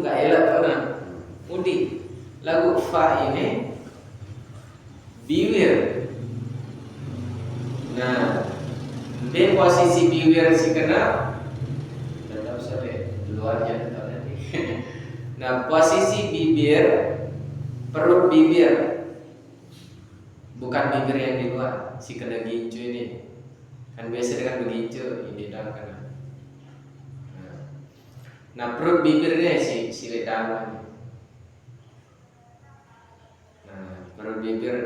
nggak elok mana mudi. Lagu fa ini bibir. Nah, di posisi bibir si kena tetap sore di luarnya tetap nanti. Nah, posisi bibir, perut bibir, bukan bibir yang di luar. Si kena gincu ini kan biasa dengan begincu ini dalam kena. Nah, perut bibirnya si dalam. Nah, perut bibir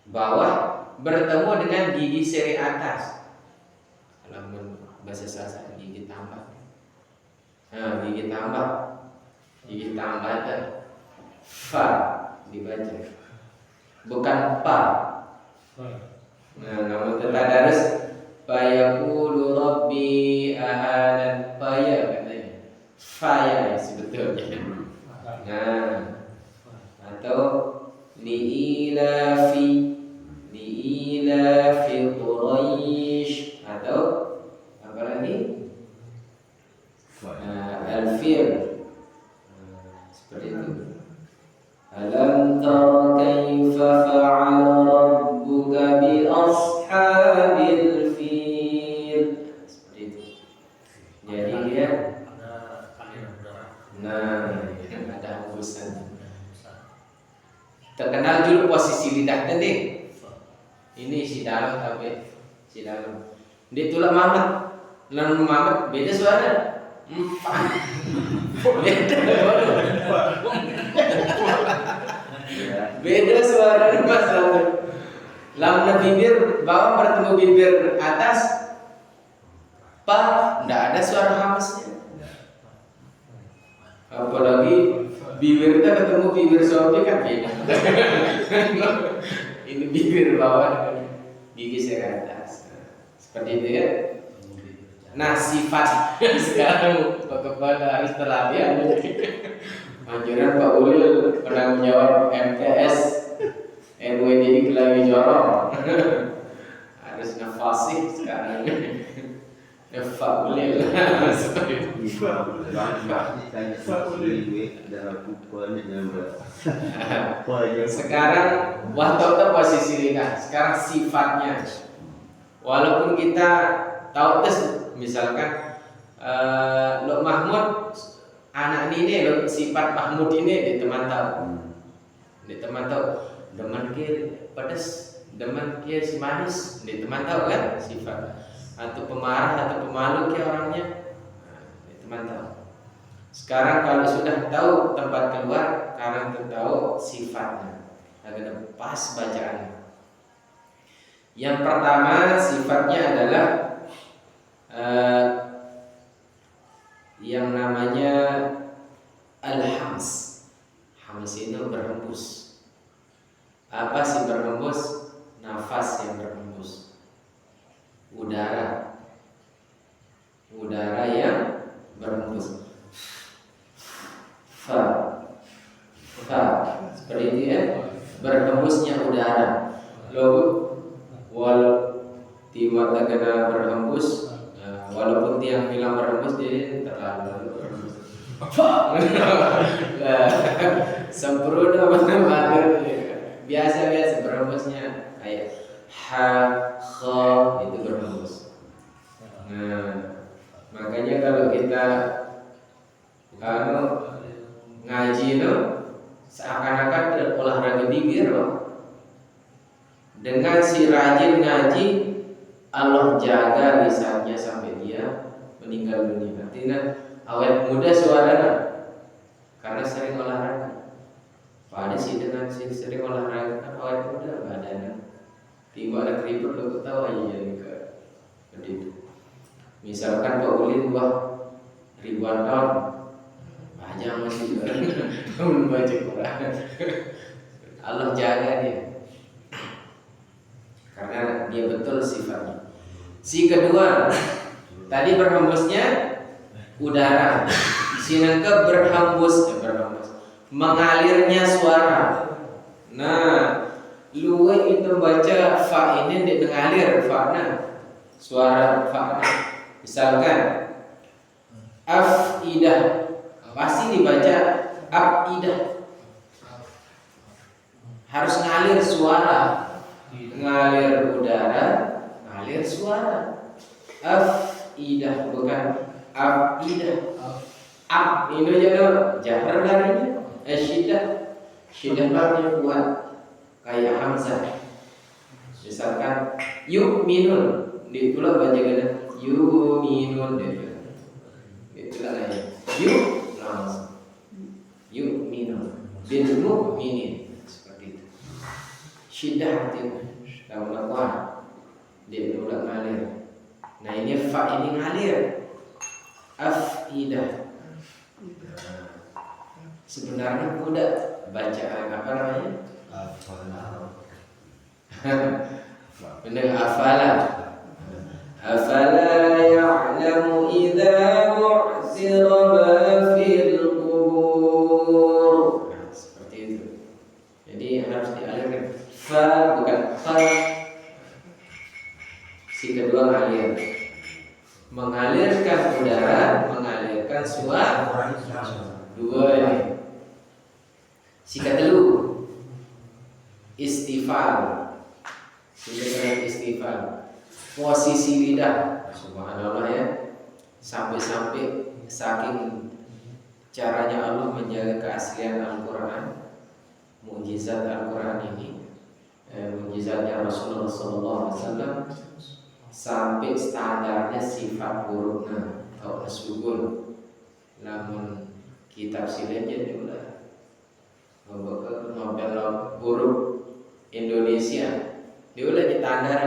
bawah bertemu dengan gigi seri atas. Kalau bahasa Sasak gigi tambah. Nah, gigi tambah ada fa dibaca, bukan pa. Nah, namun tadarus fayaqulu rabbi ahadan faya katanya. Faya sebetulnya. Nah, atau liilafi Quraisy atau apa lagi? Al-fil. Seperti itu. Alam tara kaifa fa'ala rabbuka bi ashabil fil. Seperti itu. Jadi dia ada hembusan. Terkenal dulu posisi lidah tadi. Ini si dalam tapi si dalam. Dia tulang mamat. Lalu mamat beda suara. Beda suara Mas. Lamna bibir bawah bertemu bibir atas. Pa, enggak ada suara hamasnya. Apalagi bibir kita ketemu bibir suami kan beda. Ini bibir bawah dengan gigi seri atas. Seperti itu ya. Nah, sifat sekarang Pak Kepala harus terlatih. Anjuran Pak Ulil pernah menjawab MTS NWD di Kelawi Jorong. Harus nafasih sekarang. Pak Ulil. Sekarang waktu posisi lidah. Sekarang sifatnya. Walaupun kita tahu tes misalkan Lok Mahmud anak ini lo sifat Mahmud ini di teman tahu deman kiri pedas deman kiri si manis di teman tahu kan sifat atau pemarah atau pemalu ke orangnya di teman tahu. Sekarang kalau sudah tahu tempat keluar sekarang tahu sifatnya agak pas bacaannya. Yang pertama sifatnya adalah yang namanya al-hams. Hams itu berhembus. Apa sih berhembus? Nafas yang berhembus. Udara yang berhembus. Fa seperti itu ya. Berhembusnya udara. Lalu tiba kena berhembus. Walaupun tiang bilang berhembus dia terlalu berhembus. Sempurna mana biasa berhembusnya kayak ha kha itu berhembus. Nah, makanya kalau kita ngaji itu seakan-akan olahraga bibir loh. Dengan si rajin ngaji Allah jaga lisannya sampai dia meninggal dunia. Artinya awet muda suaranya karena sering olahraga. Pada sih dengan sering olahraga kan awet muda badannya. Tiba ada keriput lo ketawa jadi ke itu. Misalkan Pak Ulin ribuan tahun aja masih belum baca Quran. Allah jaga dia karena dia betul sifatnya. Si kedua tadi berhembusnya udara, si nangka berhembus mengalirnya suara. Nah, luwe itu baca fa ini dia mengalir fa-nya suara fa. Misalkan afidah pasti dibaca afidah. Harus ngalir suara, ngalir udara, ngalir suara. Afidah bukan afidah. Ini jadi jahar darinya. Syiddah lamnya kuat kayak hamzah. Misalkan yu'minun, ditulah baca kena yu'minun dia. Itulah nanya. Langsung. Yu'minun bil mu'minin, seperti itu. Syiddah artinya dalam kuat. Dia udah ngalir. Nah ini fa ini ngalir. Afidah. Sebenarnya mudah bacaan apa namanya? Benar, afala. Afala ya'lamu idza bu'sira ma fil qubur. Nah, seperti itu. Jadi harus dialirkan. Fa bukan fa. Si kedua ngalir. Mengalirkan udara, mengalirkan suara. Dua ini. Si kedua istifal. Dengan istighfar, posisi lidah, subhanallah ya, sampai-sampai saking caranya Allah menjaga keaslian Al-Quran, mukjizat Al-Quran ini, mukjizatnya Rasulullah SAW, sampai standarnya sifat hurufnya atau sukun. Namun kitab silenya juga Nobel huruf Indonesia. Dia udah ditandar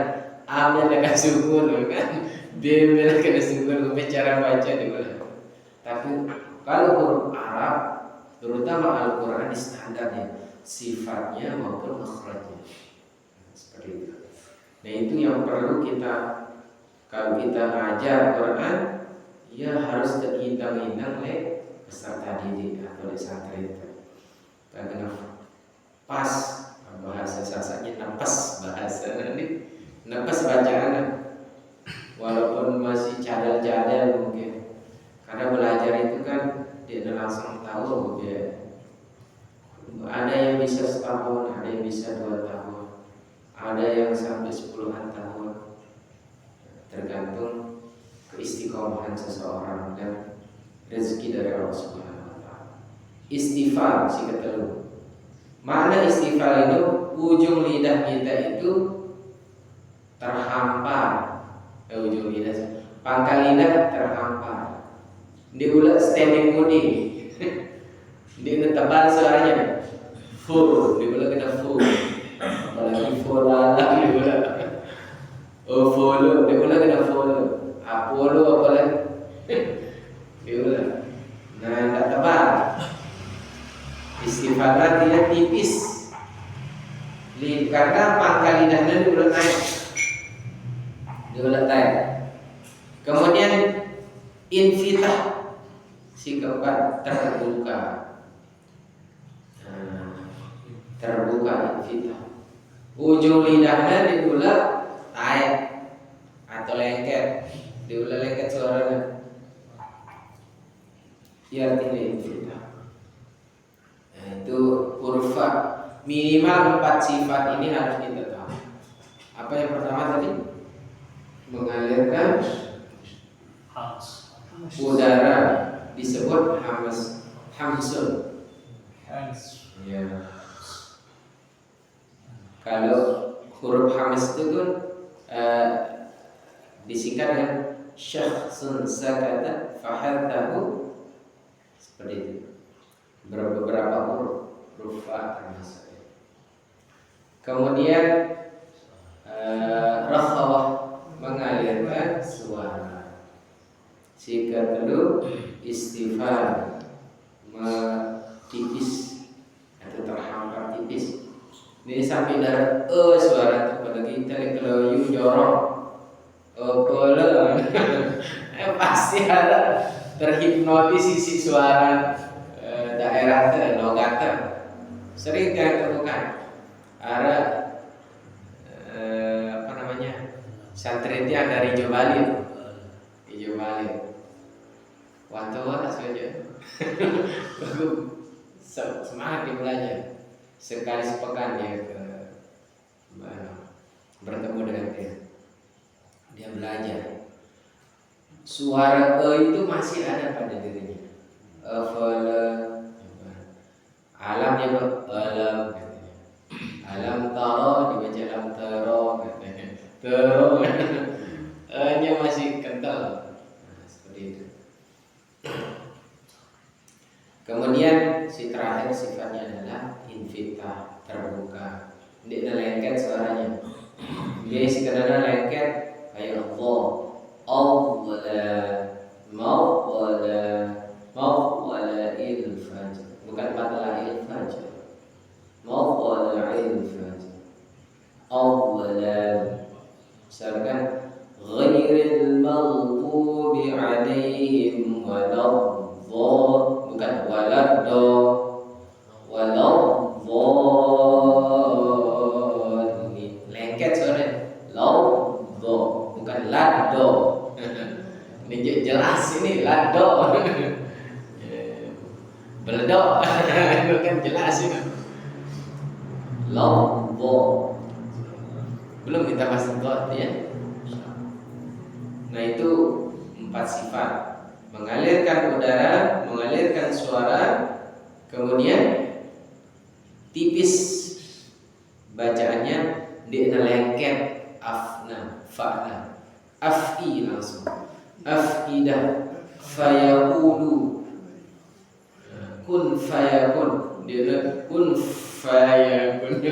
A dengan syukur kan, B dengan syukur, cara baca dia. Tapi kalau huruf Arab, terutama Al-Quran, di standarnya sifatnya maupun makhrajnya seperti itu. Nah itu yang perlu kita, kalau kita ngajar Quran, ya harus terhindang-hindang oleh peserta didik atau santri itu. Karena pas bahasa sasanya, napas bahasa nanti, napas bacaan, walaupun masih cadel-cadel mungkin, karena belajar itu kan tidak langsung tahu ya. Ada yang bisa setahun, ada yang bisa 2 tahun, ada yang sampai 10-an tahun, tergantung keistiqomahan seseorang dan rezeki dari Allah Subhanahu wa Ta'ala. Istighfar si ketelu. Makna istighfar itu ujung lidah kita itu terhampar, ujung lidah, pangkal lidah terhampar. Diulang standing body, dia tebal suaranya, full, diulang kena full, apalagi full lagi diulang, full, diulang kena full, Apollo apalagi, diulang, nah tak tebal. Istighfar dia tipis, karena pangkal lidahnya diulang naik, diulang naik. Kemudian infitah, si keempat terbuka, terbuka infitah. Ujung lidahnya diulang naik atau lengket, diulang lengket suaranya. Ia artinya infitah. Itu huruf fa. Minimal 4 sifat ini harus kita tahu. Apa yang pertama tadi? Mengalirkan udara, disebut hamsun. Ya. Kalau huruf hamas itu kan disingkat dengan syakhsun sakata fahadhahu, seperti itu. Beberapa huruf fa termasuk. Kemudian rakhawah, mengalirkan suara. Si kedua istighfar, tipis atau terhampar tipis. Ini sampai dari suara kepada kita kalau you jorong, kalau pasti ada terhipnotis isi suara. Daerah logat sering kita temukan ada apa namanya, santri yang dari Jobali, waktu saja Semangat dia belajar. Sekali sepekan dia bertemu dengan dia belajar. Suara itu masih ada pada dirinya. Alam dia alam katanya. Alam taro dibaca alam taro katanya. Taro nya masih kental. Nah, seperti itu. Kemudian si terakhir sifatnya adalah infitah, terbuka. Dia lengket suaranya. Dia sekedar lengket kayak Allah, Allah, mawala il-fajr. Bukan matla il-fajr. Mawala il-fajr. Allah. Misalkan ghairil maghdubi alaihim waladdallin, bukan waladdallin. Lengket suaranya. Laddo, bukan laddo. Ini jelas ini laddo. Beledok. Bukan jelas ini. Laddo. Belum kita masuk dot ya. Nah itu 4 sifat. Mengalirkan udara, mengalirkan suara, kemudian tipis bacaannya, dia lengket afna, fa'na, af'i langsung, af'idah, fayaqulu, kun fayakun, dia kun fayakun,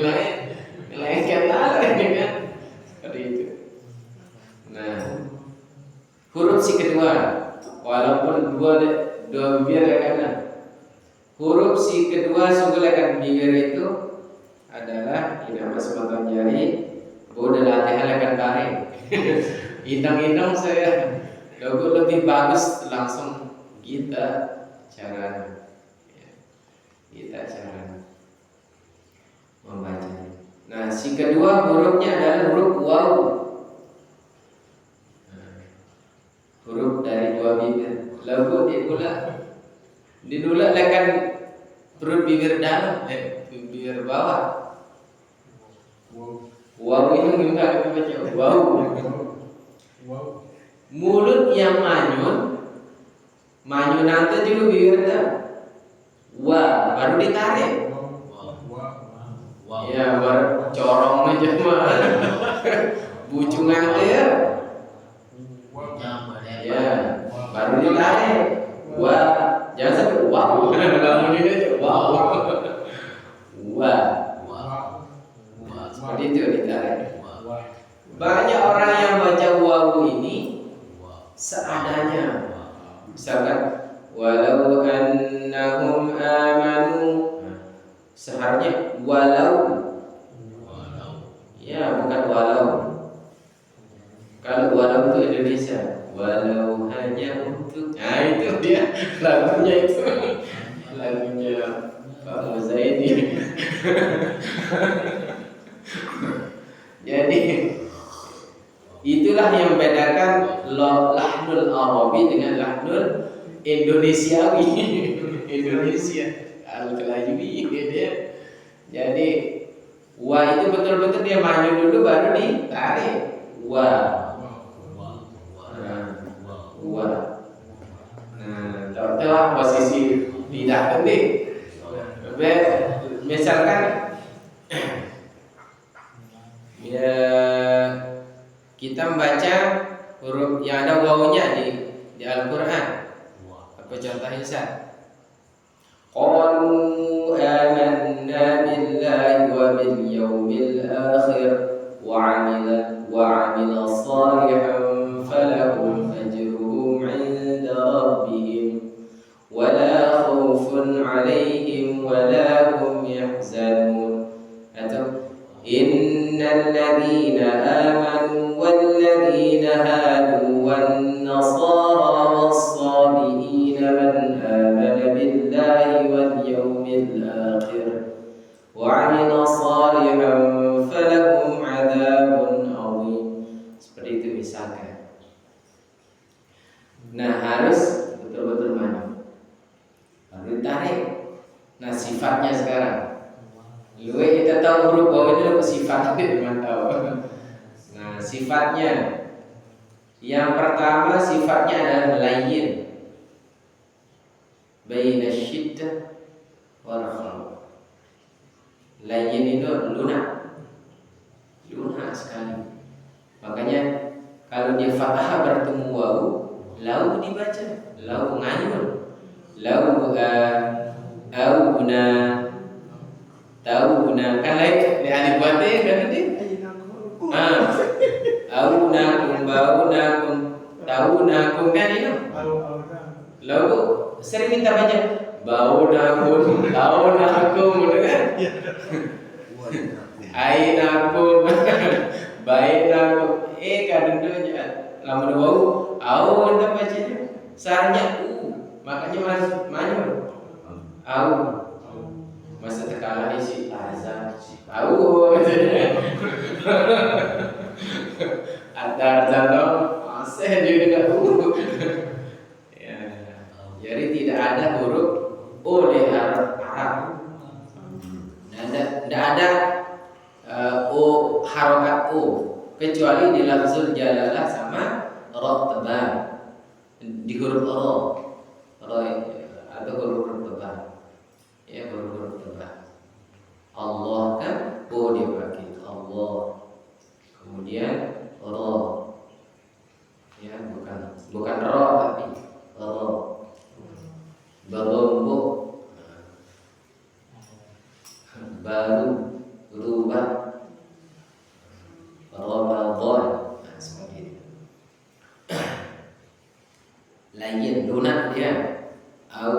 lengket lah ini kan, seperti itu. Nah, huruf si kedua, walaupun dua bibir ya kan, huruf si kedua sungguh bibir itu adalah irama semacam jari. Udah latihan akan bareng. Indang-indang saya logo lebih bagus langsung kita cara membaca. Nah, si kedua hurufnya adalah huruf waw. Huruf dari 2 bibir. Lalu didulak akan perut bibir dalam, bibir bawah. Waw itu gimana kita baca? Waw. Mulut yang manyun nanti juga bibir dalam. Wah, baru ditarik. Ya, baru corong aja mah. Bucungan ya. Ya, baru ditarik. Wah, jangan sampai wow. Bangun ini aja wow. Wah. Seperti itu ditarik. Banyak orang yang baca wawu ini seadanya. Misalkan walau annahum amanu, seharusnya walau. Ya, bukan walau. Kalau walau itu Indonesia, walau hanya untuk. Nah itu dia lagunya itu, lagunya Pak Muzaidi. Jadi itulah yang membedakan lahnul Arabi dengan lahnul Indonesiawi. Indonesia al-Kelajuwi dia. Jadi wa itu betul-betul dia maju dulu baru ditarik. Wa. Nah, tahu posisi lidah tadi. Misalkan ya, kita membaca huruf yang ada wawunya di Al-Quran. Apa contohnya Ustaz? Qalu amanna billahi wa bil yawmil akhir wa amila salihan falahum ajruhum 'inda rabbihim wa la khawfun 'alaihim wa la hum yahzanun. Atau innal ladzina amanu wal ladzina hadu wan nasara was-sabiina man amana billahi wal yawmil akhir wa 'amila salihan falahum 'adzabun 'adzim. Seperti itu misalkan. Nah, harus betul-betul maju. sifatnya sekarang. Kita tahu huruf waw ini apa sifatnya dengan tahu. Nah, sifatnya yang pertama sifatnya adalah layyin. Baina syiddah wal khauf. Layyin itu lunak. Lunak sekali. Makanya kalau dia fathah bertemu waw, lau dibaca, lau ngayun. Lau auna tauna kan lain di alif wate kan tadi. Auna bauna tauna kan itu. Lau sering minta baca baunakum taunakum kan? Ainakum bainakum kadang dunya lamun wau au anda bacanya sarnya makanya manyur au masa terkalah isi azan au ada azan dong masih juga enggak ya jadi tidak ada huruf o di Arab tidak ada o harokat o kecuali di lafzul jalalah sama ra tebal di huruf ra atau huruf tebal ya huruf tebal. Allah kan o dipakai Allah, kemudian ra ya bukan ra tapi ra berlombok baru rubah Ramadan seperti itu. Layyin lunak dia au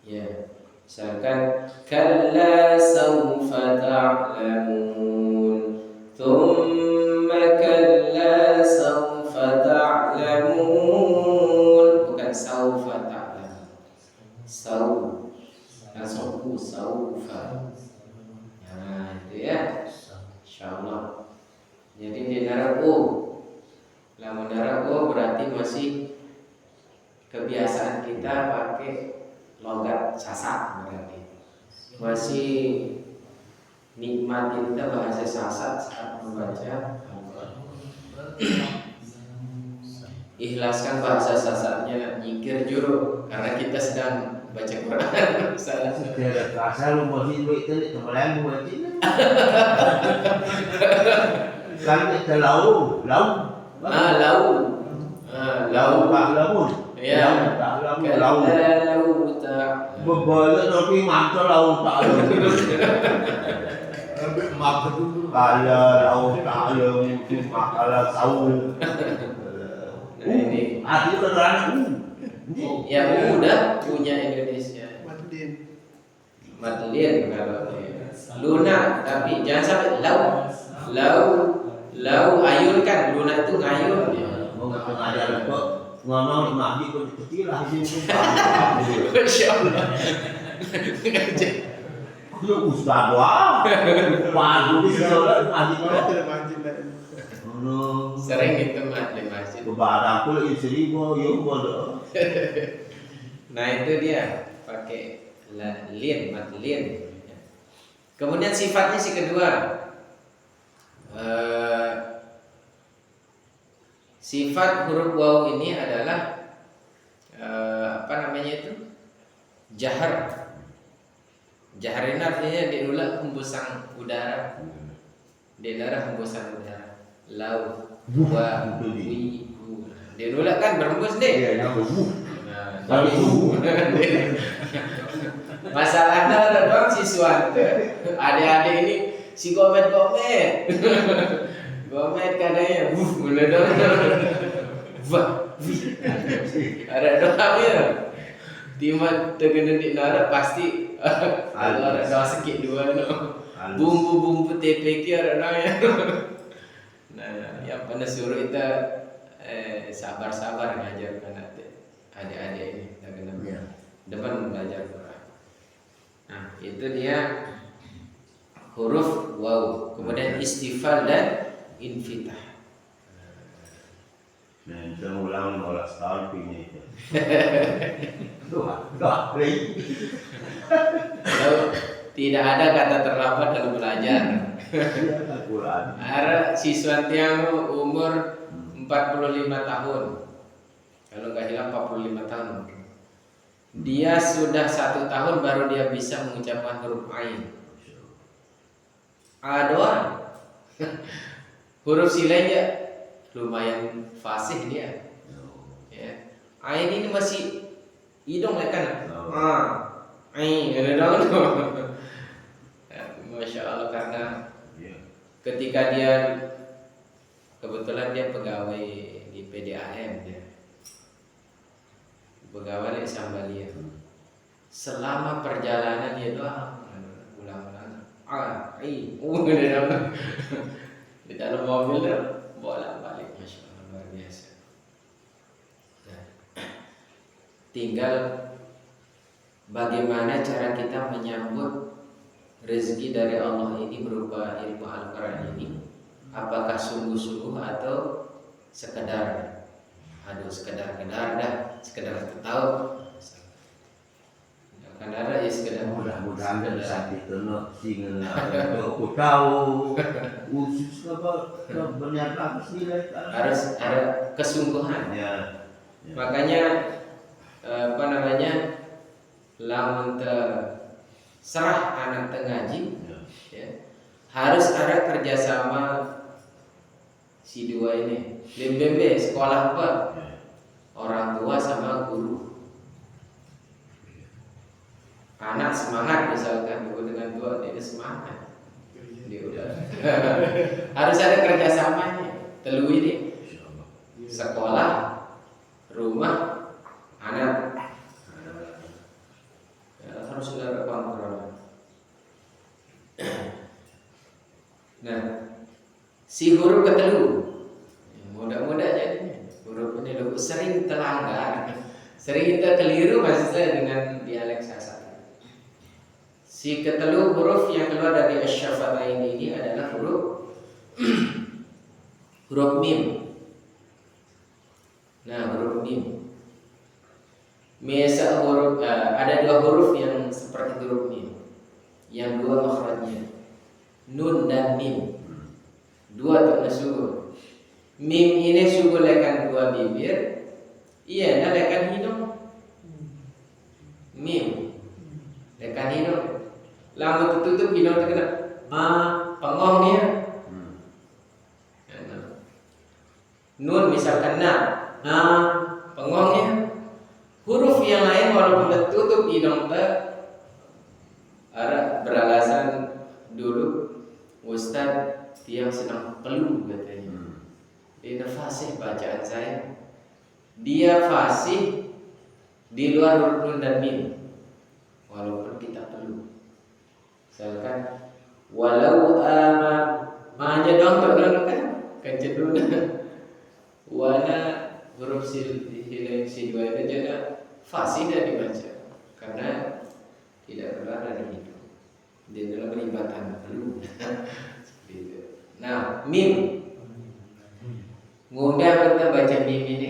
ya misalkan kalla sawfa ta'lamun thumma kalla sawfa ta'lamun bukan sawfa ta'lamun langsung sawfa. Nah itu ya insyaallah. Jadi di darah O, lamun darah O berarti masih kebiasaan kita pakai logat sasak berarti masih nikmati kita bahasa sasak saat membaca. Ikhlaskan bahasa sasaknya nyikir juru karena kita sedang baca Quran. Tidak asal lu masih duit itu kemarin buat ini. Kan kita lau lau tak lamun ya lau tak berbalik tapi mantul lau tak lamun kalau lau tak lamun makalah tahu ini artinya beneran ya udah punya Indonesia Madlin kalau lunak tapi jangan sampai lau ayun kan lunak itu ngayun ya. Mau ngajar kok ngomong ngaji kok kecil lah sini. Insyaallah. Lu ustaz wah. Waduh di sekolah ngaji kok. Sering itu di masjid. Barang pun istri gua yo bodoh. Nah itu dia pakai madlin. Kemudian sifatnya si kedua. Sifat huruf waw ini adalah apa namanya itu jahar. Jahar ini artinya diulak hembusan udara. Di darah hembusan udara. Lau wa wi. Diulak kan berhembus deh. Iya, Nah, masalahnya ada dong siswa adik-adik ini si gomet katanya mulai dong ada doanya timat terkena di nara pasti ada doa sikit dua bumbu TPK ada doanya. Nah yang pernah suruh kita sabar ngajarkan adik-adik ini terkena depan belajar Quran. Nah itu dia huruf waw, kemudian istifal dan infitah. Nah, kita ulang 12 tahun ini. Doa. Lalu, tidak ada kata terlambat dalam belajar. Ada siswa tiang umur 45 tahun. Kalau nggak hilang 45 tahun. Dia sudah 1 tahun baru dia bisa mengucapkan huruf ain. A doang. Huruf silanya lumayan fasih dia. Ya. Ain ini masih hidung kan? Ain, ada dong. Masya Allah, karena ketika dia kebetulan dia pegawai di PDAM ya. Pegawai di Sambalia. Selama perjalanan dia doang ulang-ulang. Di dalam mobil dia bolak-balik, Masya Allah, luar biasa. Nah, tinggal bagaimana cara kita menyambut rezeki dari Allah ini berupa ilmu Al-Quran ini. Apakah sungguh-sungguh atau sekedar sekedar tahu. Akan ada ya sekedar mudah-mudahan bisa ditenok singa aku tahu khusus berniat apa sih harus ada kesungguhan ya. Makanya lamun serah anak tengaji ya, harus ada kerjasama si dua ini. Limbembe sekolah apa? Orang tua sama guru. Anak semangat misalkan guru dengan tua dia semangat. Dia udah harus ada kerjasamanya. Telu ini sekolah, rumah, anak. Harus ada kontrol. Nah, si huruf ketelu, mudah-mudah jadinya huruf ini sering terlanggar, sering kita keliru maksudnya dengan dialek Sasak. Si ketelu huruf yang keluar dari asy-syafatain ini adalah huruf mim. Nah, huruf mim. Biasa ada 2 huruf yang seperti huruf mim. Yang 2 makhrajnya. Nun dan mim. 2 tak sugu. Mim ini sugu lekan 2 bibir. Iya, lekan hidung. Mim. Lekan hidung. Lama tertutup hidung terkena pengoh dia. Nun misalkan pengohnya. Huruf yang lain walaupun tertutup hidung ada beralasan dulu Ustaz tiang sedang peluh katanya. Dia fasih bacaan saya. Dia fasih di luar huruf nun dan mim. Walaupun kita peluh. Misalkan walau mahanya dong kan kencet wala huruf si 2 itu jadi fasih dan dibaca karena tidak keluar dari itu. Dia dalam peribatan peluh. Nah, mim. Mudah kita baca mim ini.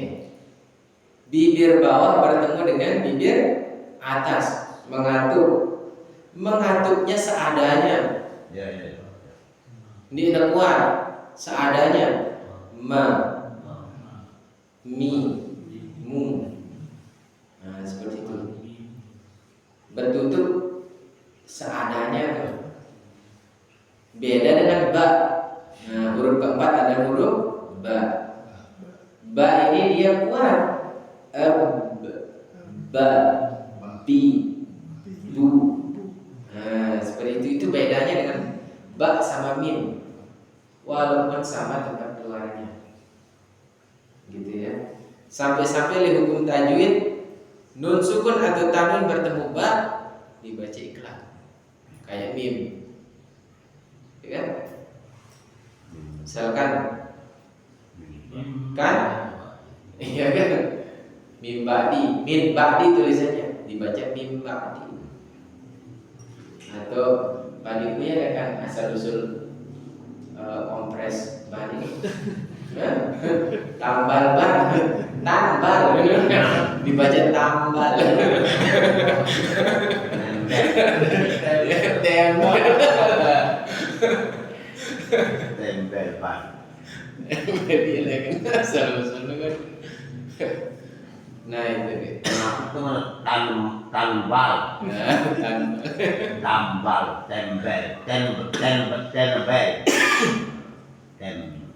Bibir bawah bertemu dengan bibir atas, mengatuk. Mengatuknya seadanya. Ya. Ini tidak kuat, seadanya. Mi, mu. Nah, seperti itu. Bertutup seadanya. Beda dengan ba. Nah, huruf keempat ada huruf ba. Ba ini dia kuat. Ba, bi, bu. Nah, seperti itu bedanya dengan ba sama mim. Walaupun sama tempat keluarnya. Gitu ya. Sampai-sampai di hukum tajwid nun sukun atau tanwin bertemu ba dibaca iklan. Kayak mim. Ya kan? Misalkan kan? Iya kan? Mim ba'di tulisannya dibaca mim ba'di. Atau ba'di punya kan asal usul kompres ba'di. Tambal ban tambal, dibaca tambal. Tembel. Tempel Pak. Dia lagi selalu kan. Nah itu deh. Itu tambal. Tambal, tempel.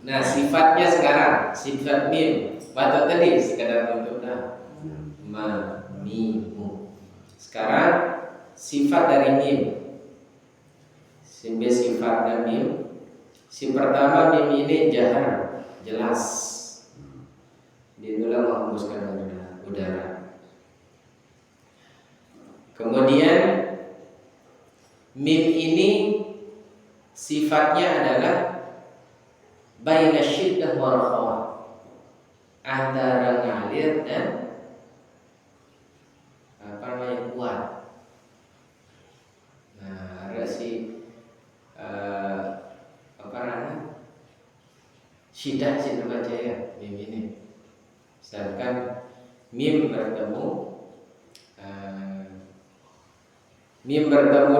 Nah sifatnya sekarang sifat mim. Pada tadi sekadar untuk mimu. Sekarang sifat dari mim. Sifat dari mim. Si pertama mim ini jahar, jelas. Dia itulah menghembuskan udara. Kemudian mim ini sifatnya adalah baina syiddah wa rakhawah, antara ngalir dan kuat. Nah, ada si syiddah baca ya mim ini. Misalkan mim bertemu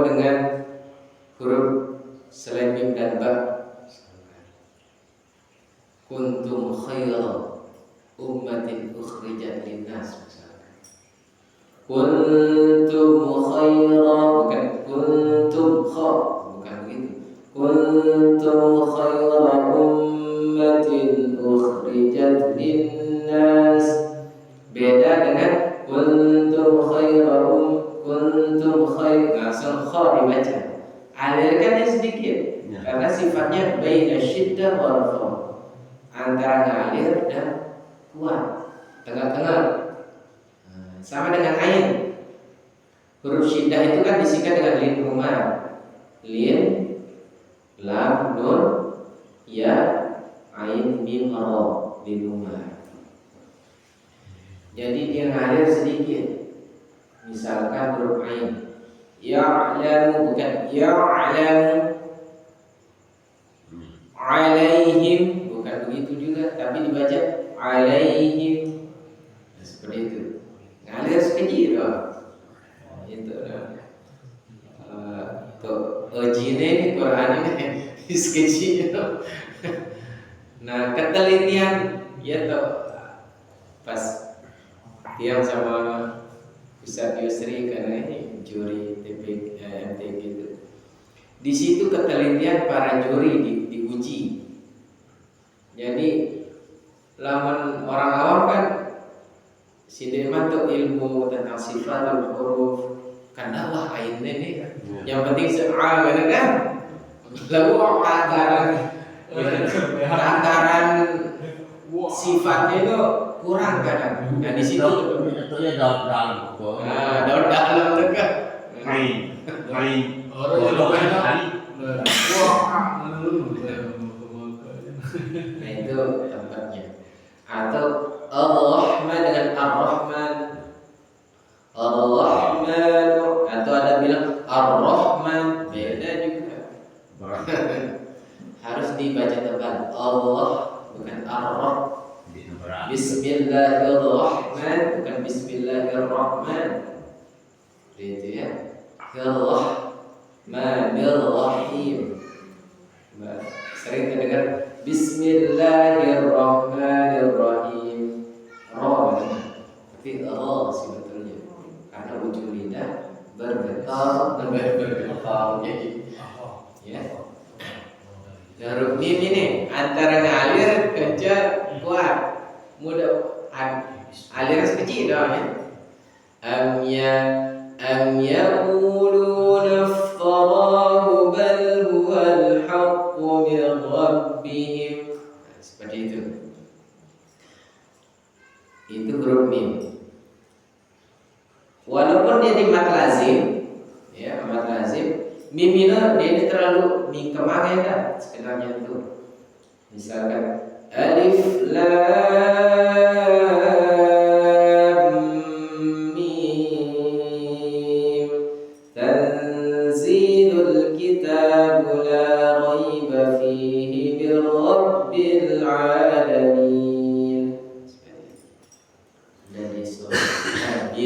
dengan huruf selain mim dan ba. Kuntum khaira ummatin ukhrijat linnas misalkan. Kuntum khaira, bukan kuntum kha, bukan begitu. Kuntum khaira ummatin ukhrijat linnas. Beda dengan kuntum khaira langsung kha dibaca. Alirkan sedikit ya. Karena sifatnya baina syiddah wa rakhawah, antara ngalir dan kuat, tengah-tengah. Sama dengan ain. Huruf syiddah itu kan disikat dengan lin rumah. Lin, lam, nun, ya, ain, mim, ra, lin rumah. Jadi dia ngalir sedikit. Misalkan huruf ain, ya'lamu, bukan ya'lamu. Alaihim, bukan begitu juga, tapi dibaca alaihim. Nah, seperti itu. Ngalir sekejap loh. Itu ojine ini Quran ini sekejap. Nah, ketelitian ya toh pas diam sama Ustaz Yusri karena ini juri MTQ gitu. Di situ ketelitian para juri diuji. Jadi lamun orang awam kan si deman tuh ilmu tentang sifat dan huruf kan Allah ainnya nih. Yang penting se'a kan. Lalu takaran sifatnya itu kurang kadang. Nah di situ betulnya dalam dalam dekat. Main. Nah itu tempatnya. Atau Ar-Rahman dengan Ar-Rahman. Ar-Rahman, atau ada bilang Ar-Rahman, beda juga. Harus dibaca tebal. Allah bukan Ar-Rah. Bismillahirrahman, bukan Bismillahirrahman. Itu ya. Ar-Rahmanir-Rahim. Sering terdengar Bismillahirrahmanirrahim. Ra, tapi ra sebetulnya karena ujung lidah bergetar jadi ya. Huruf mim ini antara ngalir kencang kuat mudah alir sekecil doang ya. Am yaquluna iftarahu bal huwal haqqu min rabbihim. Seperti itu. Itu huruf mim. Walaupun dia di mat lazim, ya mat lazim, mim ini terlalu dikemangin dah sebenarnya itu. Misalkan alif lam mim tanzilul kitab la raiba fihi min rabbil alamin.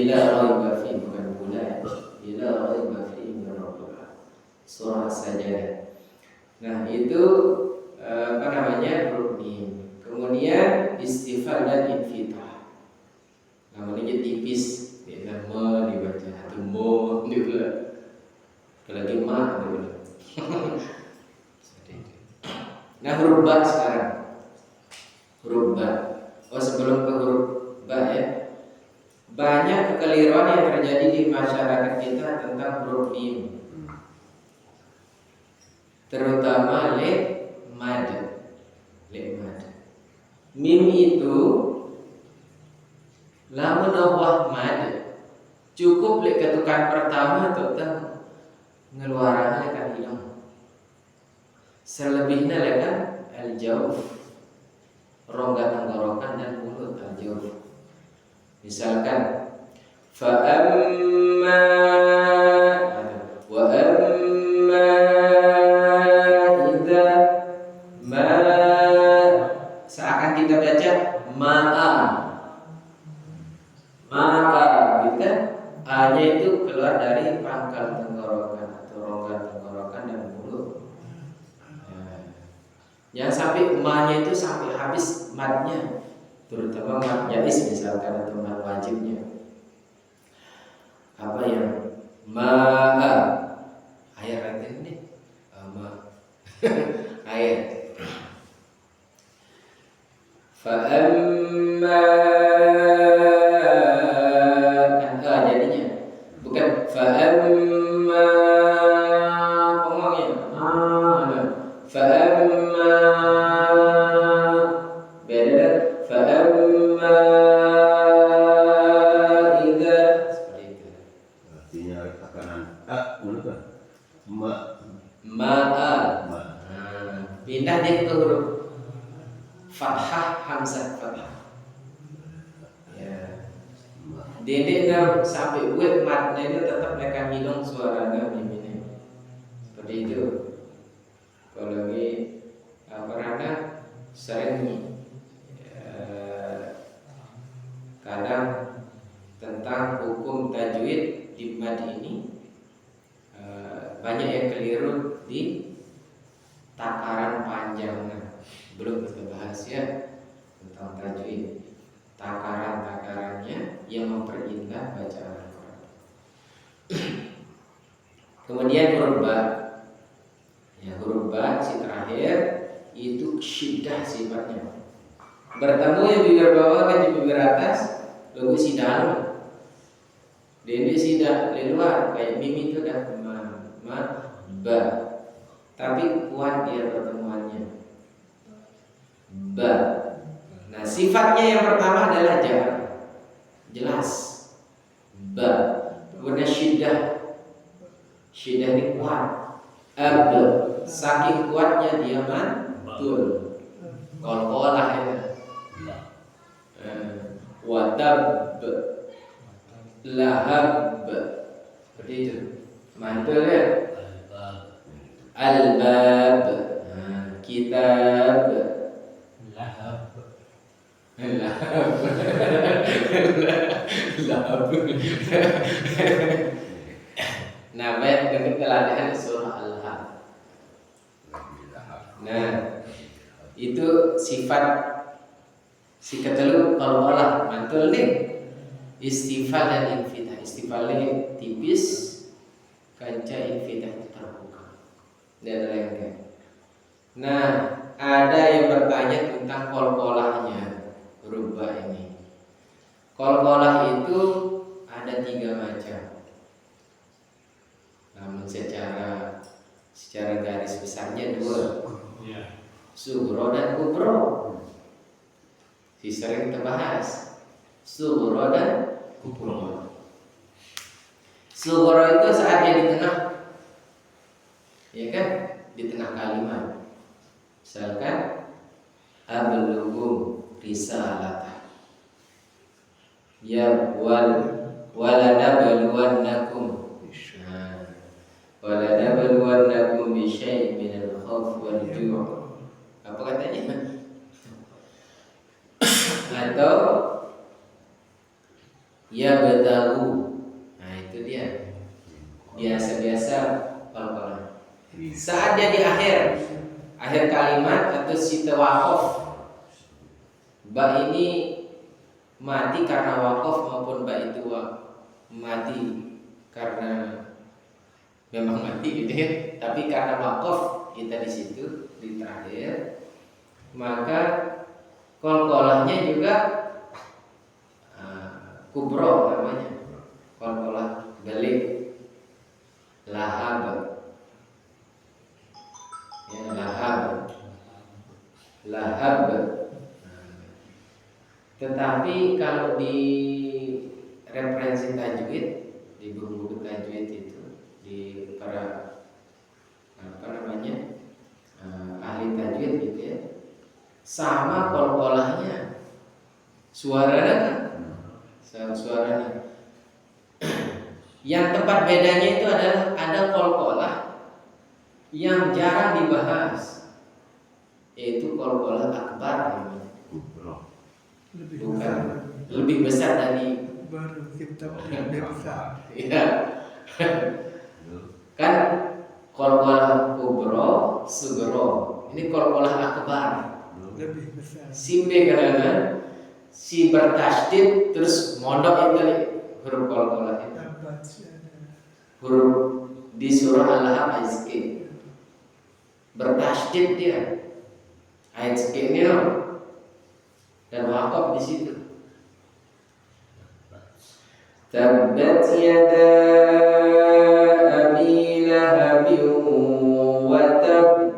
Ila raiba fi, bukan bulan. Ila raiba fi min rabbika. Surah As-Sajdah. Nah, itu apa namanya? Rukni. Kemudian istifal dan infitah. Namanya tipis, nama dibaca atau mo juga. Apalagi ma juga. Nah, huruf ba sekarang. Huruf ba. Oh, sebelum ke huruf ba ya. Banyak kekeliruan yang terjadi di masyarakat kita tentang huruf mim. Terutama le mad. Mim itu lamun Allah mad. Cukup le ketukan pertama atau ngeluarannya kan hilang. Selebihnya kan al-jawf, rongga tenggorokan dan mulut al-jawf. Misalkan fa'amma wa amma idza ma, seakan kita baca ma'a maka gitu kan, a-nya itu keluar dari pangkal tenggorokan atau rongga tenggorokan dan mulut. Yang sampai ma-nya itu sampai habis matnya, terutama mad jais misalkan atau mad wajibnya. Apa yang ma'a ayat ini ma ayat fa'amma kan jadinya bukan fa'amma ngomongnya fa'amma beda fa'amma idza, seperti itu. Artinya tekanan menurut Ma'a. Pindah dia ke huruf fathah hamzah fathah. Ya. Dedek sampai buat matnya itu tetap mereka hilang suaranya mimine. Seperti itu. Kalau lagi karena sering kadang tentang hukum tajwid di mad ini banyak yang keliru di takaran panjangnya. Belum kita bahas ya tentang tajwid, takarannya yang memperindah bacaan Al-Quran. Kemudian huruf ba. Ya, huruf ba si terakhir itu syiddah sifatnya. Bertemu yang bibir bawah kan di bibir atas, lalu si dalam. Dede si di luar kayak mim itu dah ba. Tapi kuat dia pertemuannya. Ba. Nah, sifatnya yang pertama adalah jar. Jelas. Ba. Kemudian syiddah. Syiddah ini kuat. Ab. Saking kuatnya dia mantul. Qalqalah ya. Watab. Lahab. Seperti itu. Mantul ya. Al-bab. Kitab. Lahab. Nah, baik dengan keladahan surah Al-Lahab. Nah, itu sifat si ketelu kalau olah mantul nih istifal dan infitah. Istifalnya tipis, kanca infitah itu terbuka dan lengket. Nah, ada yang bertanya tentang kolkolahnya huruf ba ini. Kolkolah itu ada 3 macam. Namun secara garis besarnya 2. Sugro dan kubro. Si sering terbahas. Sugro dan kubro. Sugro itu saat dia di tengah, ya kan, di tengah kalimat. Misalkan ablughu risalata. Ya walanabluwannakum. Walanabluwannakum bi syai'in minal khauf wal ju'. Apa katanya? Atau Ya betahu. Nah itu dia. Biasa-biasa kol-kolah. Saat dia di akhir kalimat atau si tawakuf, ba ini mati karena wakaf maupun ba itu mati karena memang mati gitu ya. Tapi karena wakaf kita di situ di terakhir, maka kol-kolahnya juga kubro namanya. Kol-kolah balik lahab. Ya, lahab. Tetapi kalau di referensi tajwid, di buku-buku tajwid itu, di para ahli tajwid gitu ya, sama kol-kolahnya suaranya kan, suaranya. Yang tempat bedanya itu adalah ada kol-kolah yang jarang dibahas, yaitu kol-kolah akbar namanya. Bukan lebih besar dari baru kita lebih besar. Iya. Kan kol-kolah kubro, sugro. Ini kol-kolah akbar. Lebih besar. Si B karena si bertasydid terus mondok itu huruf kol-kolah itu. Huruf di surah Al-Lahab ayat sekian. Bertasydid dia. Ayat sekian ini loh. Dan wakaf di situ. Tabbat yada abi lahabin wa tabb.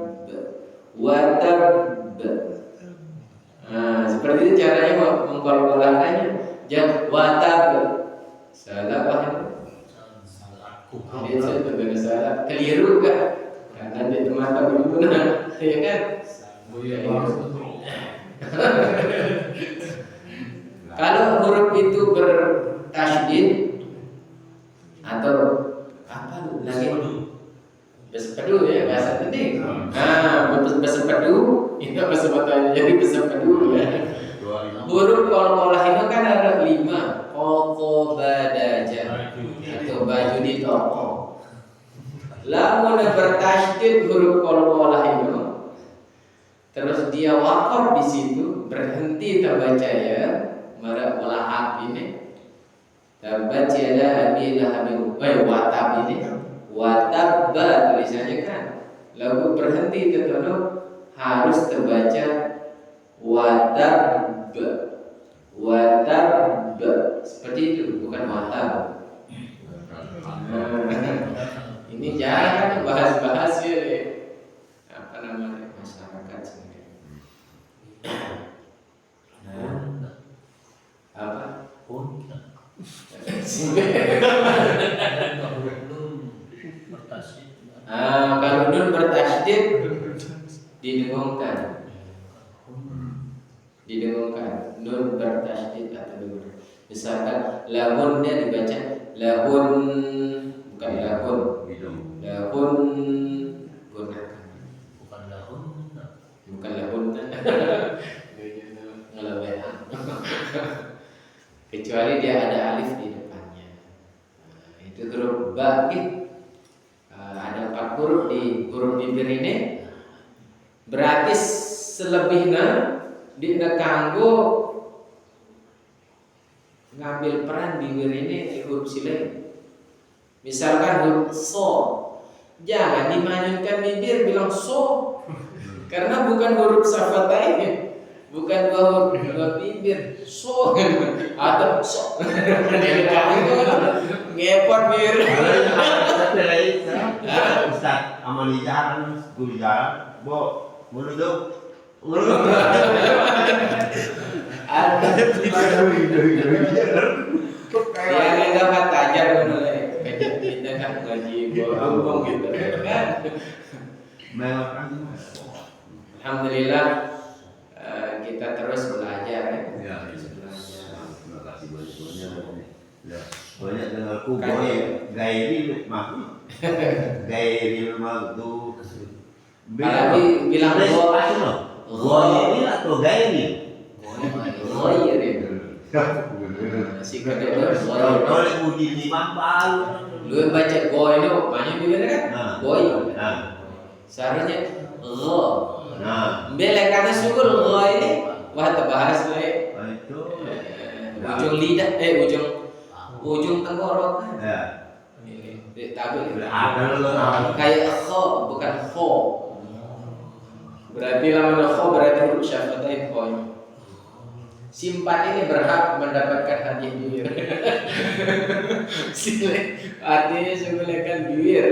Nah, seperti itu caranya mengkol-kolahkannya. Jangan watab. Salah paham? Dia benar salah. Keliru kan? Karena dia mata berguna, ya kan? Kalau huruf itu bertasydid atau apa lagi? Besepedu ya bahasa tadi. Besepedu itu bahasa Batanya. Jadi besepedu ya. Huruf kol-kolah itu kan ada 5. Koko badaja atau baju di toko. Lamun bertasydid huruf kol-kolah itu, terus dia wakaf di situ, berhenti terbaca ya, mara walahab ini. Tabbat yada abi lahabin watab ini. Watabba tulisannya kan. Lalu berhenti tertentu harus terbaca watab. Watab seperti itu, bukan watab. Ini jarang bahas-bahas ya apa namanya masyarakat sendiri. Apa? Kalau nun bertasydid didengungkan. Nun bertasydid atau nun. Misalkan lahunnya dibaca lahun, bukan lahun. Lahun bukan lahun ngelawehan. Kecuali dia ada alif di depannya. Itu huruf ba. Ada 4 huruf di huruf bibir ini. Berarti selebihnya di kanggo ngambil peran bibir ini di huruf silih. Misalkan huruf so, jangan dimanyunkan bibir bilang so, karena bukan huruf syafatain, bukan dua bibir so atau so. Ngepot bibir. Ustaz amali jalan, guru jalan, menunduk. Ada yang enggak kata aja mulai kita kan ngaji bohong gitu kan. Alhamdulillah kita terus belajar ya. Terima kasih banyak. Banyak dengarku boy gairi mah. Gairi mah tuh. Apalagi bilang Goy ini atau gairi? Goy. Si kedek tu Kalau uji ni mampu. lu baca goy tu banyak bibir kan? Goy. Seharusnya go. Bela kata syukur goy ni. Wah terbahas tu Itu. ujung lidah ujung tenggorokan. Ya. Tapi Ada lu. kayak kho bukan kho. Berarti lawan kho berarti huruf syafatain kho. Simpan ini berhak mendapatkan hadiah bibir. Sile artinya sembelihkan bibir.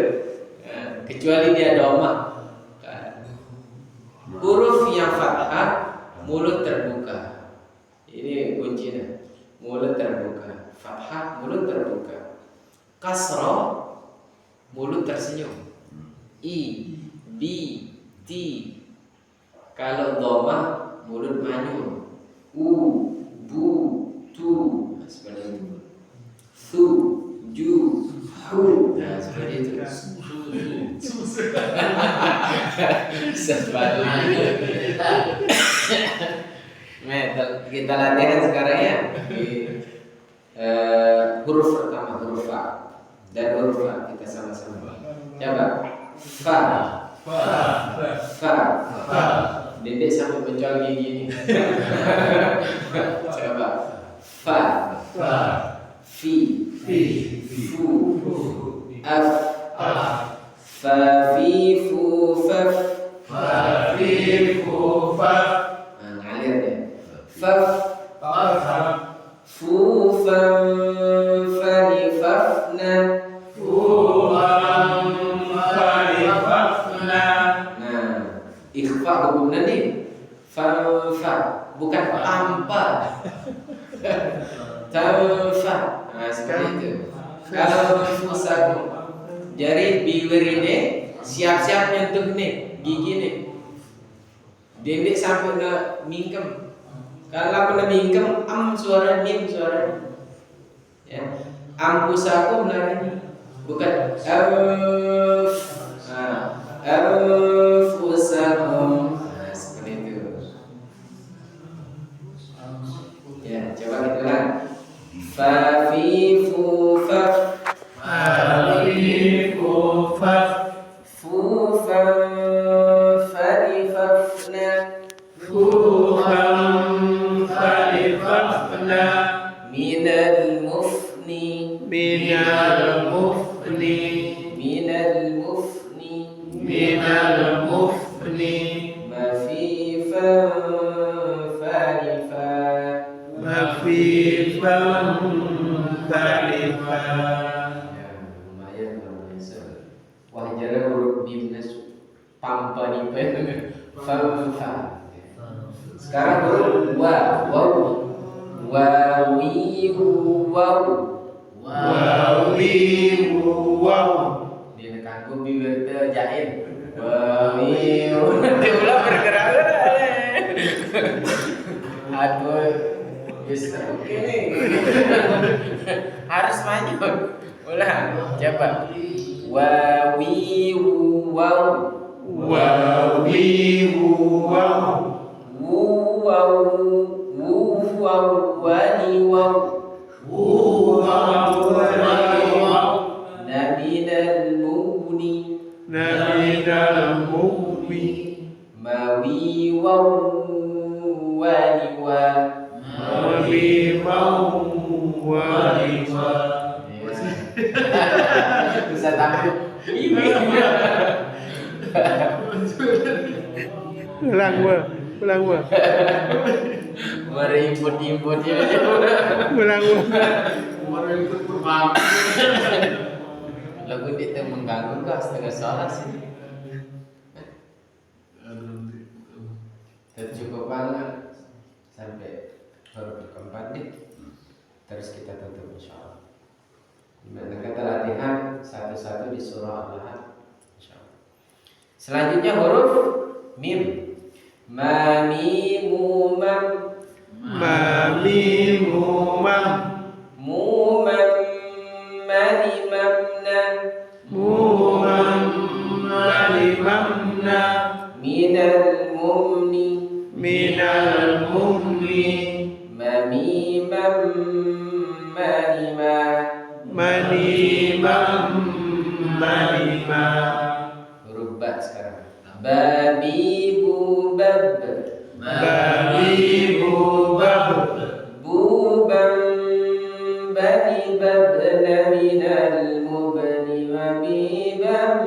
Kecuali dia doma. Huruf yang fathah mulut terbuka. Ini kuncinya. Mulut terbuka. Fathah mulut terbuka. Kasrah mulut tersenyum. I, B, T. Kalau doma mulut manyun. U, bu, tu. Nah, seperti itu. Su, ju, hu. Nah, seperti itu. Seperti kita latihan sekarang ya. Huruf pertama huruf fa dan huruf fa kita sama-sama. Coba fa. Dedek sampai menjual gigi ini. Coba fa. Fi. Fu. Af. Fa fi fu faf. Ngalir deh. Faf. Fu fam fani fafna. Ikhfa hukumnya nih fa bukan tampa. Tanfa. Nah, seperti itu. Kalau fusakum. Jadi bibir ini siap-siap nyentuh nih gigi nih. Dendek sampai ke mingkem. Kalau kena mingkem suara mim suara. Ya. Fusakum lagi bukan fusakum. Nah, seperti itu. Ya, coba kita ulang. Fa fi fu faf. Fu fam fani fafna. Minal mufni. Ma fi fam fani fa. Ya, lumayan biasa. Wah, jarang huruf bimnas pampa di pen. Fam fa. Sekarang huruf wa, waw. Dia nekangku bibir terjahit. Dia ulang bergerak. Aduh, bisa oke nih. Harus maju. Ulang, coba. Wani waw. Nabinal mubni. Mawi waw. Wani wa. Bisa takut. Ulang gua. Merimput-imput ya. Ulang gua. Lagu itu mengganggu kah setengah sholat sih. Cukup banget sampai baru keempat nih. Terus kita tutup insyaallah. Dimana kita latihan satu-satu di surah Al-Lahab insyaallah. Selanjutnya huruf mim. Ma mimu mam. Mumam mani mamna. Minal mumni. Mamima manima. Manimam manima. Huruf ba sekarang. Babi bubab. Babi bubab. Bubam bani babna minal mubni wa bibam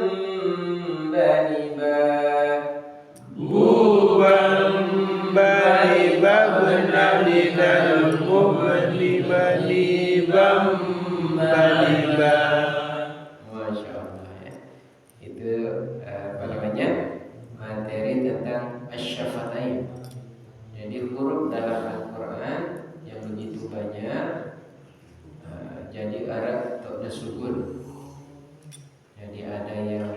bani ba. Bubam bani babna minal mubni manibam maniba. Masya Allah ya. Itu apa namanya, materi tentang asyafatain. Jadi huruf dalam Al-Quran yang begitu banyak. Jadi Arab tak sukun. Jadi ada yang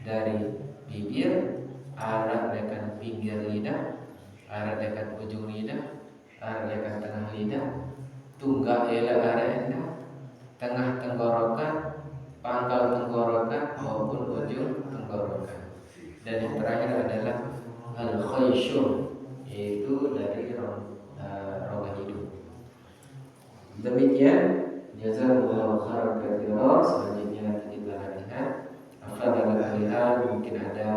dari bibir, arah dekat pinggir lidah, arah dekat ujung lidah, arah dekat tengah lidah, tunggak ialah arah endah, tengah tenggorokan, pangkal tenggorokan maupun ujung tenggorokan. Dan yang terakhir adalah al-khayshum, yaitu dari rongga hidung. Demikian, jazakumullahu khairan katsiran. Selanjutnya nanti kita lihat lihat mungkin ada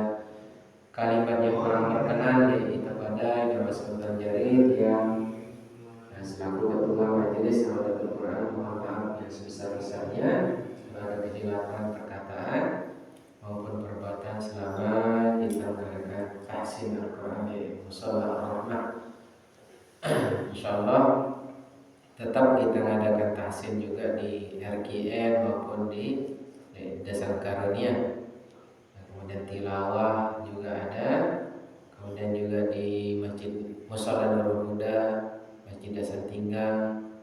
kalimat yang kurang berkenan yaitu pada Bapak Sultan Jarid yang selaku ketua majelis Hamalatul Quran, mohon maaf yang sebesar-besarnya ada kehilafan perkataan maupun perbuatan selama kita mengadakan tahsin Al-Quran di Mushola Ar-Rahmah. Insyaallah tetap kita mengadakan tahsin juga di RKN maupun di Dasar Karunia. Kemudian tilawah juga ada. Kemudian juga di Masjid Mushola Nurul Huda, Masjid Dasar Tinggang,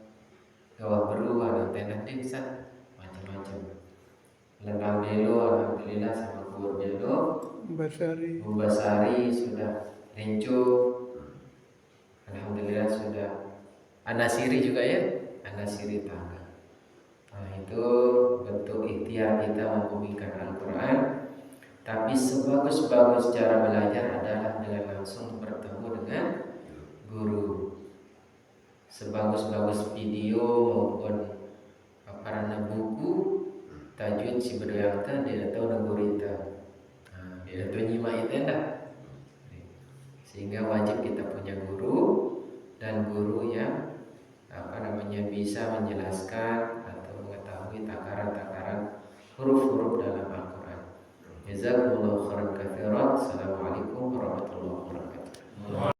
Gawah Beru, Anak Tenda Desa, macam-macam. Lengkap Belo, alhamdulillah sama Kubur Belo. Basari sudah, Renco, alhamdulillah sudah. Anasiri juga ya, Anasiri tangga. Nah itu bentuk ikhtiar kita membumikan Al-Quran. Tapi sebagus-bagus cara belajar adalah dengan langsung bertemu dengan guru. Sebagus-bagus video maupun paparan buku tajwid si berduyangkan dia tahu negurita. Nah, dia tahu nyimak itu enggak. Sehingga wajib kita punya guru, dan guru yang bisa menjelaskan atau mengetahui takaran-takaran huruf-huruf dalam Al-Quran. Jazakumullahu khairan katsiran. Assalamualaikum warahmatullahi wabarakatuh.